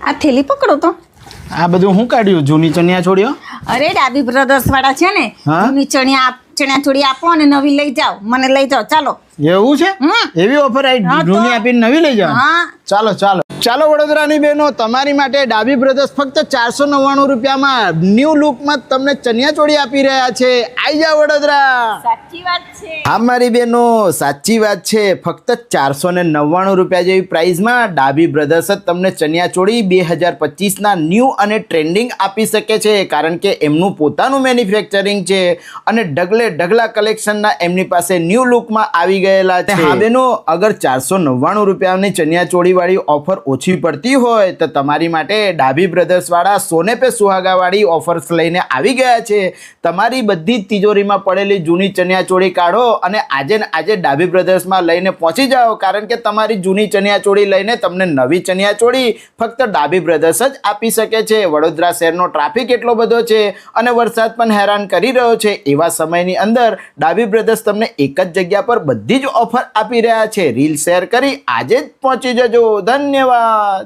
આ થેલી પકડો તો. આ બધું હું કાઢ્યું? જૂની ચણિયા ચોળીઓ? અરે ડાબી બ્રધર્સ વાળા છે ને, હા? જૂની ચણિયા ચોળી આપો અને નવી લઈ જાઓ. મને લઈ જાઓ ચાલો. એવું છે? એવી ઓફર આવી? હા તો. જૂની આપીને નવી લઈ જાવ? હા. ચાલો ચાલો ચાલો વડોદરાની બહેનો, તમારી માટે ડાબી બ્રધર્સ ફક્ત 499 રૂપિયામાં ન્યૂ લુકમાં તમને ચણિયા ચોળી આપી રહ્યા છે. આઈ જાઓ વડોદરા. સાચી વાત છે. હા મારી બહેનો, સાચી વાત છે. ફક્ત 499 રૂપિયા જેવી પ્રાઇસમાં ડાબી બ્રધર્સ જ તમને ચણિયા ચોળી 2025ના ન્યૂ અને ટ્રેન્ડિંગ આપી શકે છે, કારણ કે એમનું પોતાનું મેન્યુફેક્ચરિંગ છે અને ઢગલે ઢગલા કલેક્શનના એમની પાસે ન્યૂ લુકમાં આવી ગયેલા છે. હા બહેનો, અગર 499 રૂપિયાની ચણિયા ચોળી વાળી ઓફર ઓછી પડતી હોય તો તમારી માટે ડાબી બ્રધર્સ વાળા સોને પે સુહાગા વાળી ઓફર્સ લઈને આવી ગયા છે. તમારી બધી જ તિજોરીમાં પડેલી જૂની ચણિયા ચોળી કાઢો અને આજે ને આજે ડાબી બ્રધર્સમાં લઈને પહોંચી જાઓ, કારણ કે તમારી જૂની ચણિયા ચોળી લઈને તમને નવી ચણિયા ચોળી ફક્ત ડાબી બ્રધર્સ જ આપી શકે છે. વડોદરા શહેરનો ટ્રાફિક એટલો બધો છે અને વરસાદ પણ હેરાન કરી રહ્યો છે. એવા સમયની અંદર ડાબી બ્રધર્સ તમને એક જ જગ્યા પર બધી જ ઓફર આપી રહ્યા છે. રીલ શેર કરી આજે જ પહોંચી જજો. ધન્યવાદ.